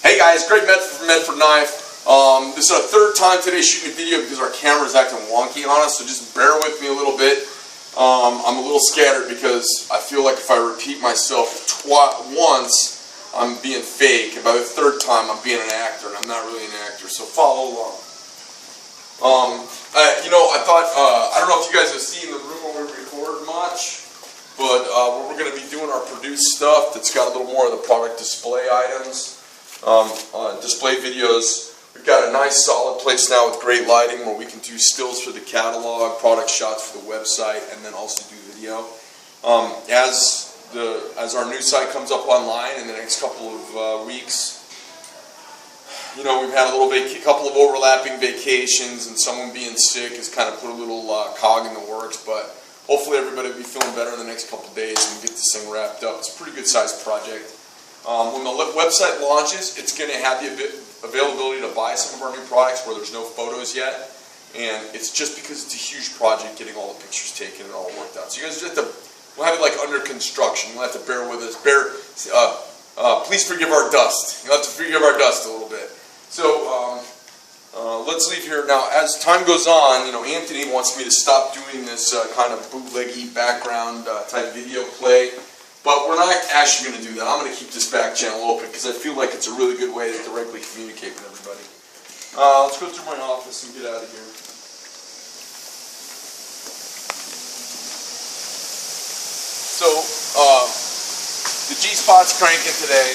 Hey guys, Greg Medford Knife. This is our third time today shooting a video because our camera is acting wonky on us, so just bear with me a little bit. I'm a little scattered because I feel like if I repeat myself once, I'm being fake, and by the third time I'm being an actor, and I'm not really an actor, so follow along. I thought, I don't know if you guys have seen the room where we record much, but we're going to be doing our produced stuff that's got a little more of the product display items, display videos. We've got a nice solid place now with great lighting where we can do stills for the catalog, product shots for the website, and then also do video. As our new site comes up online in the next couple of weeks, we've had a couple of overlapping vacations, and someone being sick has kind of put a little cog in the works, but hopefully everybody will be feeling better in the next couple of days and get this thing wrapped up. It's a pretty good sized project. When the website launches, it's going to have the availability to buy some of our new products where there's no photos yet, and it's just because it's a huge project getting all the pictures taken and all worked out. So you guys just have to, we'll have it like under construction. You'll have to bear with us. Please forgive our dust. You'll have to forgive our dust a little bit. So let's leave here now. As time goes on, Anthony wants me to stop doing this kind of bootleggy background type video play. But we're not actually going to do that. I'm going to keep this back channel open because I feel like it's a really good way to directly communicate with everybody. Let's go through my office and get out of here. So, the G-Spot's cranking today.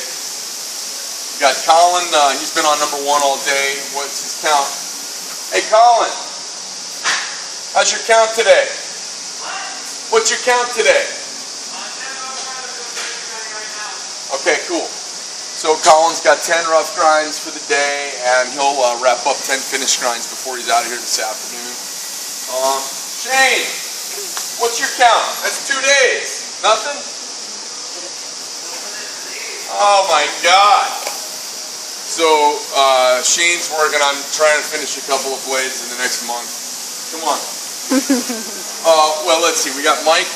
We got Colin. He's been on #1 all day. What's his count? Hey, Colin. How's your count today? What's your count today? Okay, cool. So Colin's got 10 rough grinds for the day, and he'll wrap up 10 finished grinds before he's out of here this afternoon. Shane, what's your count? That's 2 days. Nothing? Oh my God. So Shane's working on trying to finish a couple of blades in the next month. Come on. Well, let's see. We got Mike.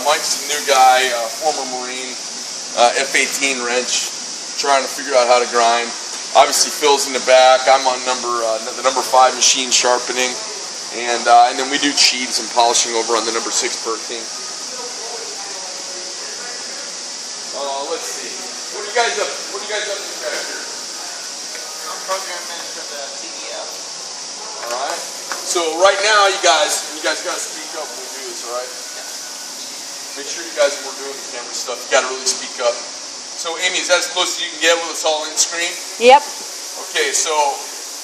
Mike's a new guy, former Marine. F-18 wrench, trying to figure out how to grind. Obviously Phil's in the back. I'm on the number 5 machine sharpening, and then we do cheats and polishing over on the number 6 Birkin. Let's see. What do you guys up to back here? I'm program manager for the TDF. All right. So right now, you guys gotta speak up when we do this. All right. Make sure you guys, when we're doing the camera stuff, you got to really speak up. So, Amy, is that as close as you can get with us all in screen? Yep. Okay, so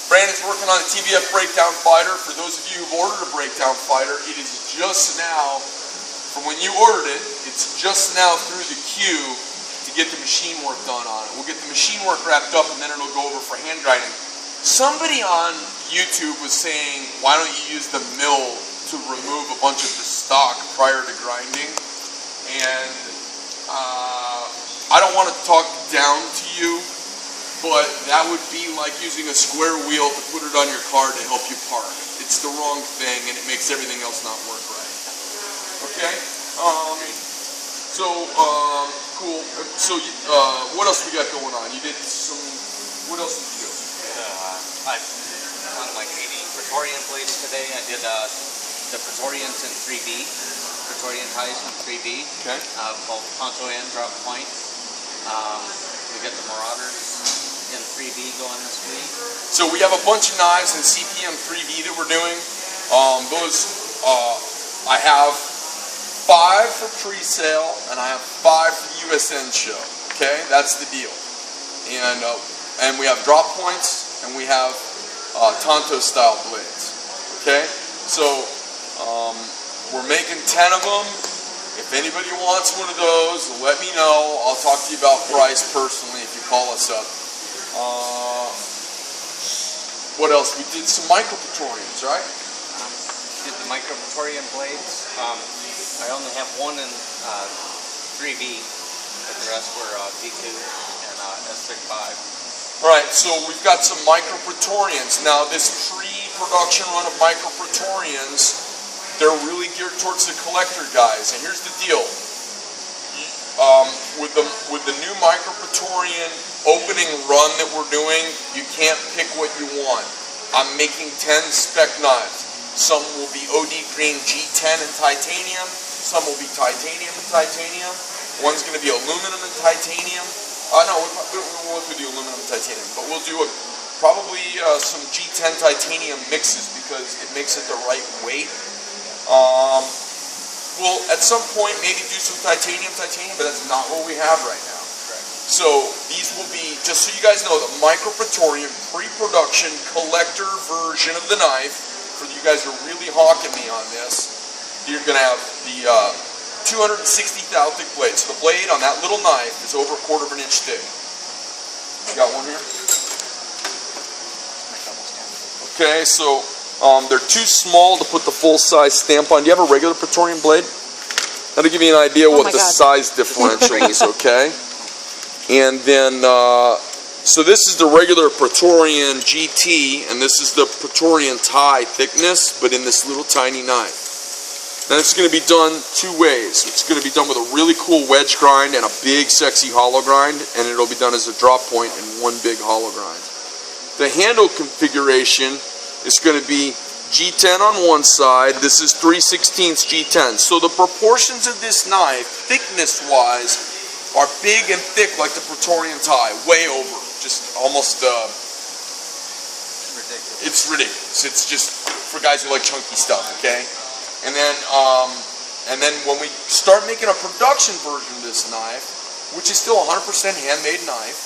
Brandon's working on a TBF breakdown fighter. For those of you who've ordered a breakdown fighter, it is just now, from when you ordered it, it's just now through the queue to get the machine work done on it. We'll get the machine work wrapped up, and then it'll go over for hand grinding. Somebody on YouTube was saying, why don't you use the mill to remove a bunch of the stock prior to grinding? And I don't want to talk down to you, but that would be like using a square wheel to put it on your car to help you park. It's the wrong thing, and it makes everything else not work right. Okay? Cool. So, what else we got going on? You did some, what else did you do? I've done like 80 Praetorian blades today. I did the Praetorians in 3B. Praetorian Ti's in 3B. Okay. Both poncho and drop point. We got the Marauders in 3B going this week. So we have a bunch of knives in CPM 3B that we're doing. I have 5 for pre-sale, and I have 5 for the USN show. Okay, that's the deal. And we have drop points, and we have Tonto style blades. Okay, so we're making 10 of them. If anybody wants one of those, let me know. I'll talk to you about price personally if you call us up. What else? We did some micro Praetorians, right? Did the micro Praetorian blades. I only have one in 3B, but the rest were V2 and S65. Alright, so we've got some micro Praetorians. Now this pre-production run of micro Praetorians, they're really geared towards the collector guys. And here's the deal. with the new Micro Praetorian opening run that we're doing, you can't pick what you want. I'm making 10 spec knives. Some will be OD green G10 and titanium. Some will be titanium and titanium. One's going to be aluminum and titanium. No, we won't do the aluminum and titanium, but we'll do probably some G10 titanium mixes because it makes it the right weight. We'll at some point maybe do some titanium, but that's not what we have right now. So these will be, just so you guys know, the Micro Praetorian pre-production collector version of the knife. For you guys who are really hawking me on this, you're going to have the 260 thou thick blade. So the blade on that little knife is over 1/4 inch thick. You got one here? Okay, so they're too small to put the full-size stamp on. Do you have a regular Praetorian blade? That'll give you an idea what the size differential is, okay? And then, so this is the regular Praetorian GT, and this is the Praetorian Ti thickness, but in this little tiny knife. Now it's going to be done two ways. It's going to be done with a really cool wedge grind and a big sexy hollow grind, and it'll be done as a drop point in one big hollow grind. The handle configuration is going to be G10 on one side. This is 3/16 G10. So the proportions of this knife, thickness-wise, are big and thick like the Praetorian Ti, way over. Just almost, Ridiculous. it's ridiculous. It's just for guys who like chunky stuff, okay? And then when we start making a production version of this knife, which is still a 100% handmade knife,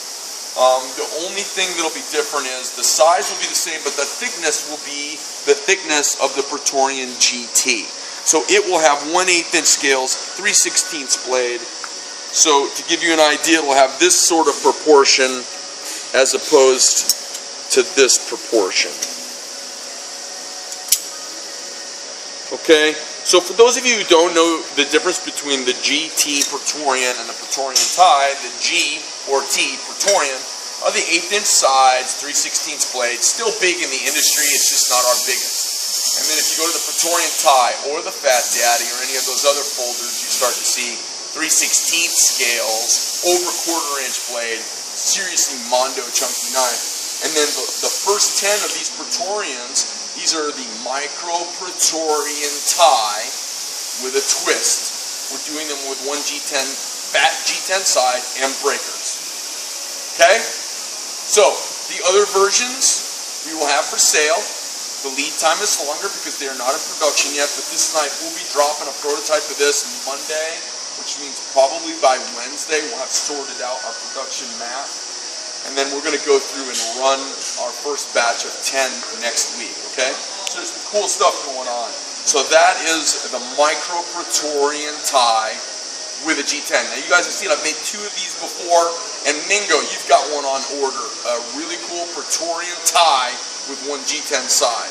the only thing that'll be different is the size will be the same, but the thickness will be the thickness of the Praetorian GT. So it will have 1/8 inch scales, 3/16 blade. So to give you an idea, it'll have this sort of proportion as opposed to this proportion. Okay, so for those of you who don't know the difference between the GT Praetorian and the Praetorian Ti, the G or T Praetorian are the 1/8 inch sides, 3/16 blades, still big in the industry, it's just not our biggest. And then if you go to the Praetorian Ti or the Fat Daddy or any of those other folders, you start to see 3/16 scales, over 1/4 inch blade, seriously mondo chunky knife. And then the first 10 of these Praetorians, these are the Micro Praetorian Ti with a twist. We're doing them with one G10, fat G10 side and breakers. Okay? So, the other versions we will have for sale. The lead time is longer because they are not in production yet, but this knife will be dropping a prototype of this Monday, which means probably by Wednesday we'll have sorted out our production map. And then we're going to go through and run our first batch of 10 next week, okay? So there's some cool stuff going on. So that is the Micro Praetorian Ti with a G10. Now you guys have seen I've made 2 of these before, and Mingo, you've got one on order. A really cool Praetorian Ti with one G10 side.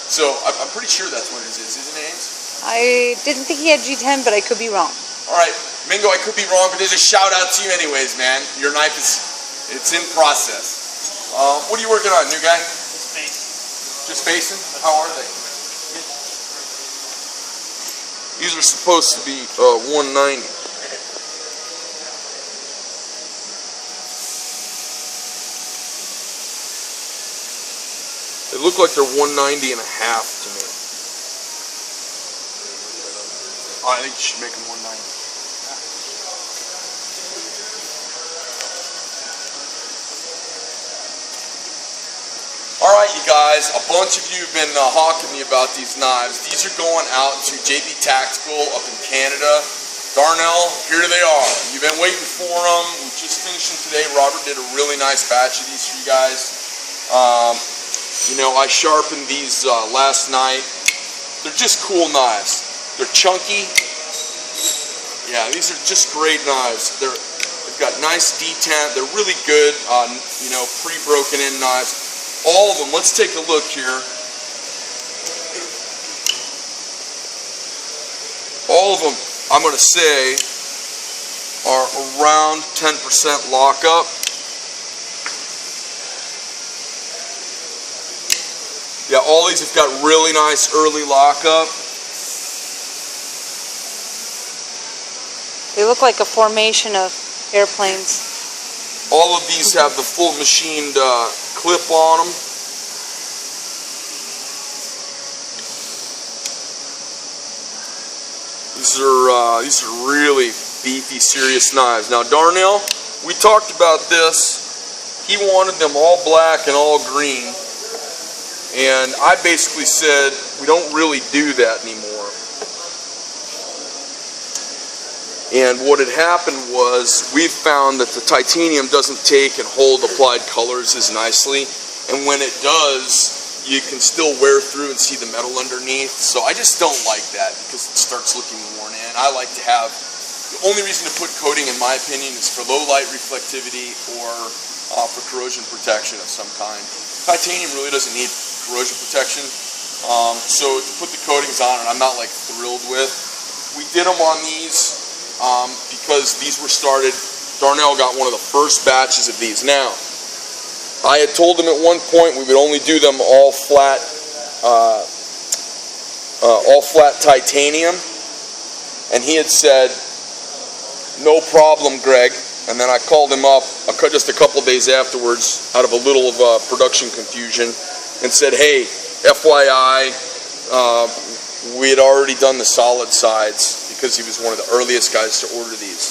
So I'm pretty sure that's what it is, isn't it, Ames? I didn't think he had G10, but I could be wrong. All right, Mingo, I could be wrong, but there's a shout out to you anyways, man. Your knife is... it's in process. What are you working on, new guy? Just facing? How are they? These are supposed to be 190. They look like they're 190 and a half to me. I think you should make them 190. Alright, you guys, a bunch of you have been hawking me about these knives. These are going out to JB Tactical up in Canada. Darnell, here they are. You've been waiting for them. We just finished them today. Robert did a really nice batch of these for you guys. You know, I sharpened these last night. They're just cool knives. They're chunky. Yeah, these are just great knives. They've got nice detent. They're really good, you know, pre-broken in knives. All of them, let's take a look here. All of them, I'm going to say, are around 10% lockup. Yeah, all these have got really nice early lockup. They They look like a formation of airplanes. All of these have the full machined clip on them. These are really beefy, serious knives. Now, Darnell, we talked about this. He wanted them all black and all green, and I basically said we don't really do that anymore. And what had happened was we've found that the titanium doesn't take and hold applied colors as nicely, and when it does, you can still wear through and see the metal underneath. So I just don't like that because it starts looking worn in. I like to have, the only reason to put coating, in my opinion, is for low light reflectivity or for corrosion protection of some kind. Titanium really doesn't need corrosion protection, so to put the coatings on it, I'm not like thrilled with. We did them on these because these were started. Darnell got one of the first batches of these. Now, I had told him at one point we would only do them all flat titanium, and he had said, "No problem, Greg." And then I called him up just a couple days afterwards, out of a little of production confusion, and said, "Hey, FYI, we had already done the solid sides," because he was one of the earliest guys to order these.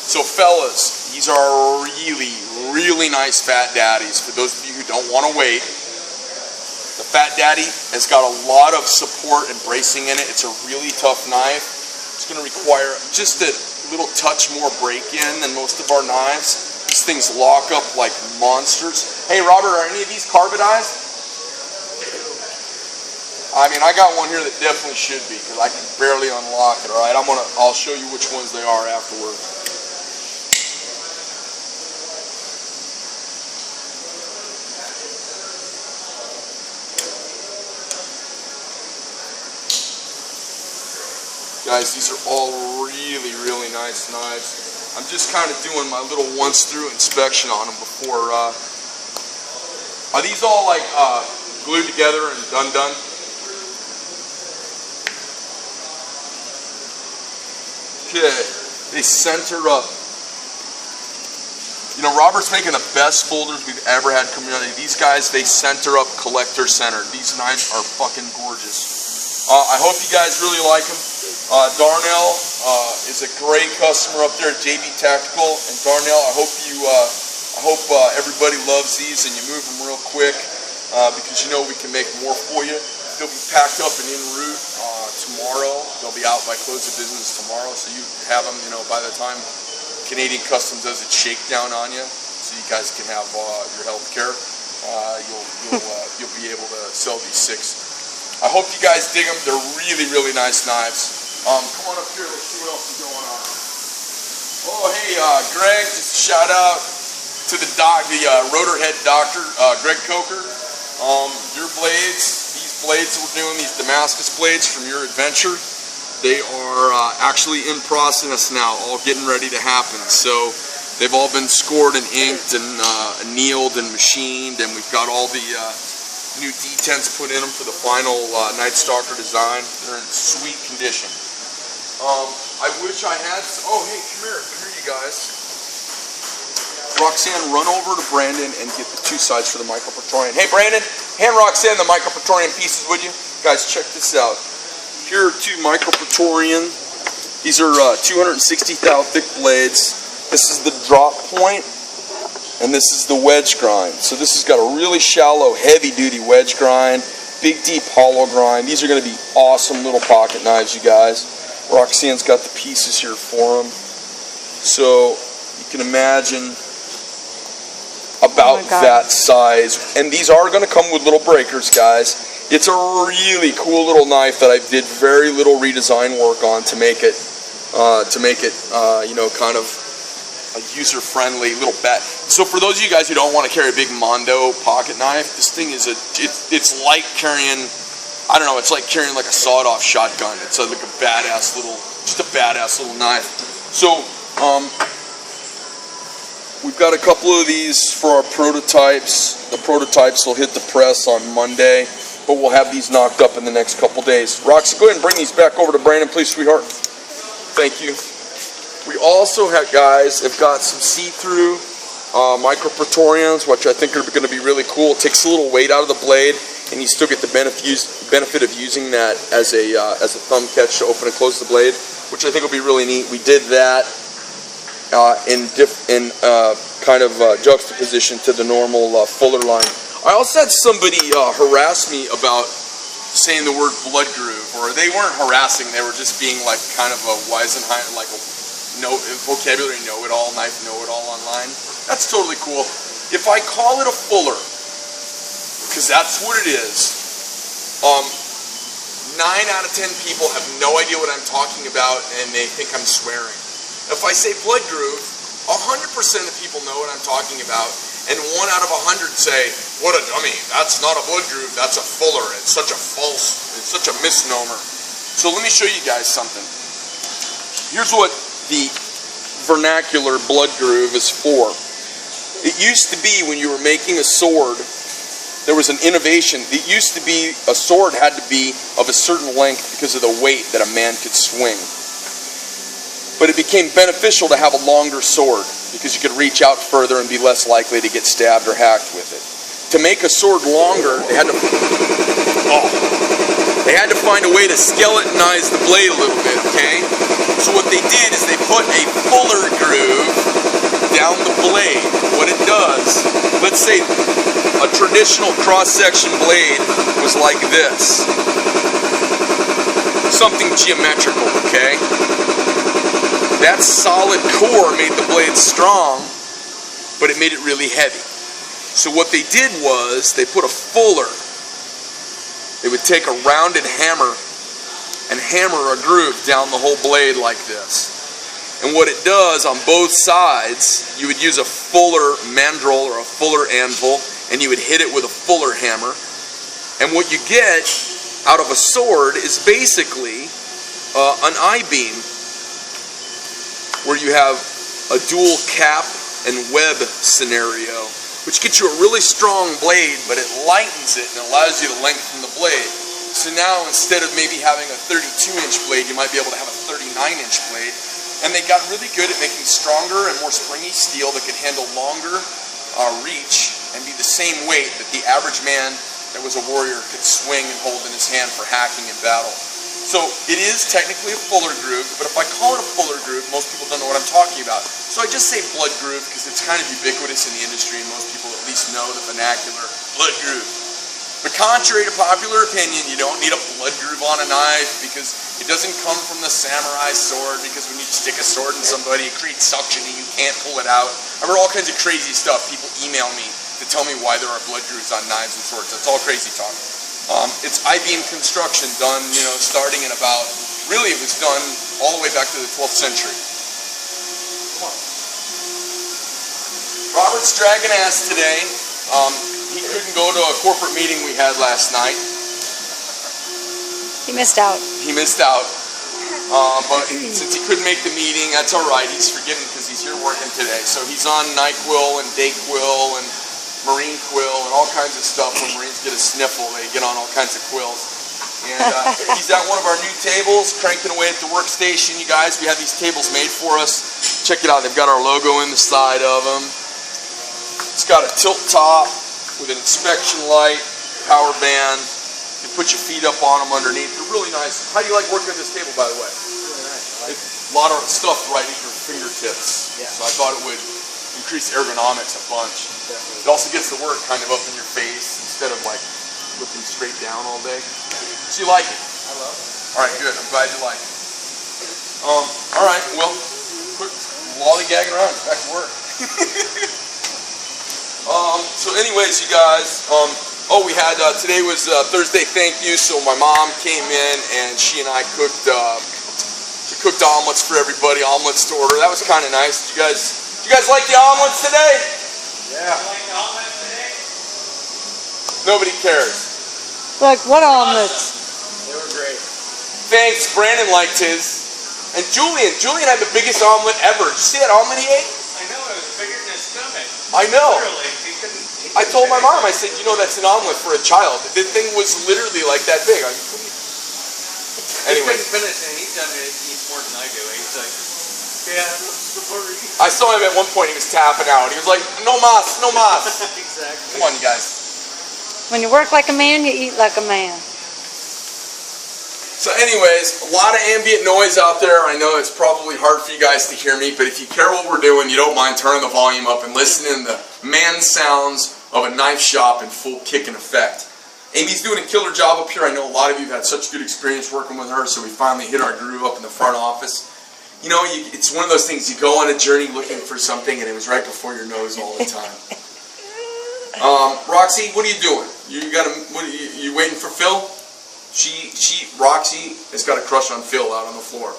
So fellas, these are really, really nice Fat Daddies. For those of you who don't want to wait, the Fat Daddy has got a lot of support and bracing in it. It's a really tough knife. It's going to require just a little touch more break-in than most of our knives. These things lock up like monsters. Hey Robert, are any of these carbidized? I mean, I got one here that definitely should be, because I can barely unlock it. All right, I'll show you which ones they are afterwards. Guys, these are all really, really nice knives. I'm just kind of doing my little once-through inspection on them before. Are these all like glued together and done? Okay, they center up. You know, Robert's making the best folders we've ever had coming out. These guys, they center up collector centered. These knives are fucking gorgeous. I hope you guys really like them. Darnell is a great customer up there at JB Tactical, and Darnell, I hope everybody loves these and you move them real quick, because you know we can make more for you. They'll be packed up and en route tomorrow. They'll be out by close of business tomorrow, so you have them, you know, by the time Canadian Customs does its shakedown on you, so you guys can have your health care. You'll be able to sell these 6. I hope you guys dig them. They're really, really nice knives. Come on up here, let's see what else is going on. Oh, hey, Greg, just a shout out to the rotor head doctor, Greg Coker. Your blades, these blades that we're doing, these Damascus blades from your adventure, they are actually in process now, all getting ready to happen. So they've all been scored and inked and annealed and machined, and we've got all the new detents put in them for the final Night Stalker design. They're in sweet condition. I wish I had. Oh, hey, come here, you guys. Roxanne, run over to Brandon and get the 2 sides for the Micro Praetorian. Hey, Brandon, hand Roxanne the Micro Praetorian pieces, would you? Guys, check this out. Here are 2 Micro Praetorian. These are 260 thou thick blades. This is the drop point, and this is the wedge grind. So this has got a really shallow, heavy-duty wedge grind, big, deep hollow grind. These are going to be awesome little pocket knives, you guys. Roxanne's got the pieces here for them. So you can imagine about that size. And these are going to come with little breakers, guys. It's a really cool little knife that I did very little redesign work on to make it, you know, kind of a user-friendly little bat. So for those of you guys who don't want to carry a big Mondo pocket knife, this thing is it's like carrying, I don't know, it's like carrying like a sawed-off shotgun. It's like a badass little, just a badass little knife. So we've got a couple of these for our prototypes. The prototypes will hit the press on Monday, but we'll have these knocked up in the next couple days. Roxy, go ahead and bring these back over to Brandon, please, sweetheart. Thank you. We also have, guys, have got some see-through micro Praetorians, which I think are going to be really cool. It takes a little weight out of the blade, and you still get the benefit of using that as a thumb catch to open and close the blade, which I think will be really neat. We did that in kind of juxtaposition to the normal Fuller line. I also had somebody harass me about saying the word blood groove, or they weren't harassing, they were just being like kind of a Weisenheim, like a vocabulary know-it-all, knife know-it-all online. That's totally cool. If I call it a Fuller, because that's what it is, 9 out of 10 people have no idea what I'm talking about, and they think I'm swearing. If I say blood groove, 100% of people know what I'm talking about, and 1 out of 100 say, what a dummy, that's not a blood groove, that's a Fuller. It's such a misnomer. So let me show you guys something. Here's what the vernacular blood groove is for. It used to be when you were making a sword, there was an innovation. It used to be a sword had to be of a certain length because of the weight that a man could swing. But it became beneficial to have a longer sword because you could reach out further and be less likely to get stabbed or hacked with it. To make a sword longer, they had to find a way to skeletonize the blade a little bit, okay? So what they did is they put a Fuller groove down the blade. What it does, let's say a traditional cross-section blade was like this. Something geometrical, okay? That solid core made the blade strong, but it made it really heavy. So what they did was they put a Fuller. They would take a rounded hammer and hammer a groove down the whole blade like this. And what it does on both sides, you would use a Fuller mandrel or a Fuller anvil, and you would hit it with a Fuller hammer. And what you get out of a sword is basically an I-beam, where you have a dual cap and web scenario, which gets you a really strong blade, but it lightens it and allows you to lengthen the blade. So now instead of maybe having a 32-inch blade, you might be able to have a 39-inch blade. And they got really good at making stronger and more springy steel that could handle longer reach and be the same weight that the average man that was a warrior could swing and hold in his hand for hacking in battle. So it is technically a Fuller groove, but if I call it a Fuller groove, most people don't know what I'm talking about. So I just say blood groove because it's kind of ubiquitous in the industry and most people at least know the vernacular blood groove. But contrary to popular opinion, you don't need a blood groove on a knife because it doesn't come from the samurai sword, because when you stick a sword in somebody, it creates suction and you can't pull it out. I've heard all kinds of crazy stuff. People email me to tell me why there are blood grooves on knives and swords. That's all crazy talk. It's I-beam construction done, starting in about, really it was done all the way back to the 12th century. Come on. Robert's dragging ass today. He couldn't go to a corporate meeting we had last night. He missed out. He missed out. But since he couldn't make the meeting, that's all right. He's forgiven because he's here working today. So he's on NyQuil and DayQuil and Marine quill and all kinds of stuff. When Marines get a sniffle, they get on all kinds of quills. And he's at one of our new tables, cranking away at the workstation. You guys, we have these tables made for us. Check it out. They've got our logo in the side of them. It's got a tilt top with an inspection light, power band. You put your feet up on them underneath. They're really nice. How do you like working at this table, by the way? Really nice. A lot of stuff right at your fingertips. Yeah. So I thought it would increase ergonomics a bunch. Definitely. It also gets the work kind of up in your face instead of like looking straight down all day. So you like it? I love it. All right, good. I'm glad you like it. All right, well, quit lollygagging around. Back to work. So anyways, you guys, we had, today was Thursday thank you, so my mom came in and she and I cooked omelets for everybody, omelets to order. That was kind of nice. Did you guys like the omelets today? Yeah. You like the omelets today? Nobody cares. Like, what omelets? They were great. Thanks, Brandon liked his. And Julian had the biggest omelet ever. Did you see that omelet he ate? I know, it was bigger than his stomach. I know. Literally, he couldn't I told my mom, I said, that's an omelet for a child. The thing was literally like that big. Anyway. He couldn't finish, and he eats more than I do. He's like, Yeah, sorry. I saw him at one point, he was tapping out. He was like, no mas, no mas. Exactly. Come on, you guys. When you work like a man, you eat like a man. So anyways, a lot of ambient noise out there. I know it's probably hard for you guys to hear me, but if you care what we're doing, you don't mind turning the volume up and listening to the man sounds of a knife shop in full kick and effect. Amy's doing a killer job up here. I know a lot of you have had such good experience working with her, so we finally hit our groove up in the front office. You know, it's one of those things, you go on a journey looking for something, and it was right before your nose all the time. Roxy, what are you doing? You waiting for Phil? Roxy has got a crush on Phil out on the floor.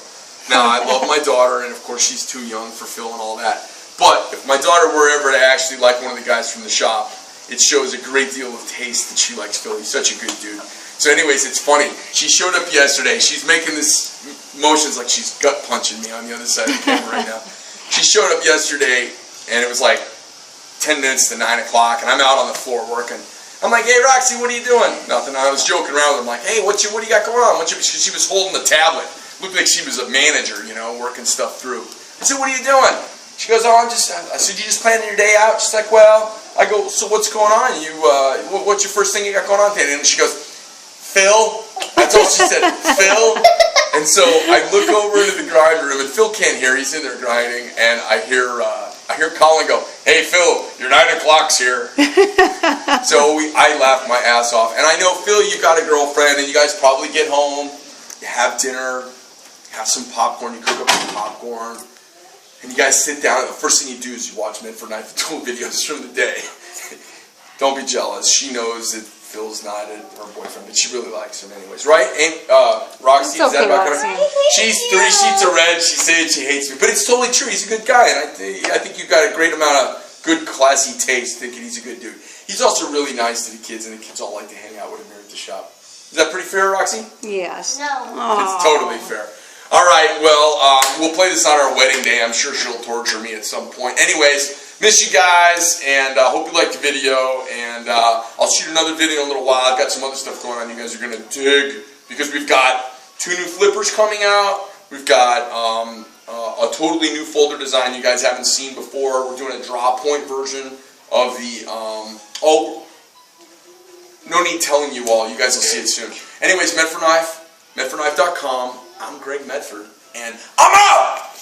Now, I love my daughter, and of course she's too young for Phil and all that. But if my daughter were ever to actually like one of the guys from the shop, it shows a great deal of taste that she likes Phil. He's such a good dude. So anyways, it's funny. She showed up yesterday. She's making this motions like she's gut punching me on the other side of the camera right now. She showed up yesterday, and it was like 10 minutes to 9 o'clock, and I'm out on the floor working. I'm like, hey, Roxy, what are you doing? Nothing. I was joking around with her. I'm like, hey, what do you got going on? Because she was holding the tablet. Looked like she was a manager, you know, working stuff through. I said, what are you doing? She goes, I said, you just planning your day out? She's like, well, I go, so what's going on? What's your first thing you got going on today? And she goes, Phil. That's all she said, Phil. And so I look over into the grind room, and Phil can't hear. He's in there grinding, and I hear Colin go, hey, Phil, your 9 o'clock's here. So I laughed my ass off. And I know, Phil, you got a girlfriend, and you guys probably get home, you have dinner, have some popcorn, you cook up some popcorn, and you guys sit down, and the first thing you do is you watch Men for Knife Tool videos from the day. Don't be jealous. She knows that Phil's not her boyfriend, but she really likes him anyways. Right? And Roxy, is that about her? She's 3 sheets of red. She said she hates me. But it's totally true. He's a good guy, and I think you've got a great amount of good, classy taste thinking he's a good dude. He's also really nice to the kids, and the kids all like to hang out with him here at the shop. Is that pretty fair, Roxy? Yes. No. It's totally fair. All right, well, we'll play this on our wedding day. I'm sure she'll torture me at some point. Anyways, miss you guys, and hope you liked the video, and I'll shoot another video in a little while. I've got some other stuff going on you guys are going to dig, because we've got 2 new flippers coming out. We've got a totally new folder design you guys haven't seen before. We're doing a draw point version of the, no need telling you all. You guys will see it soon. Anyways, Medforknife, medforknife.com. I'm Greg Medford, and I'm out!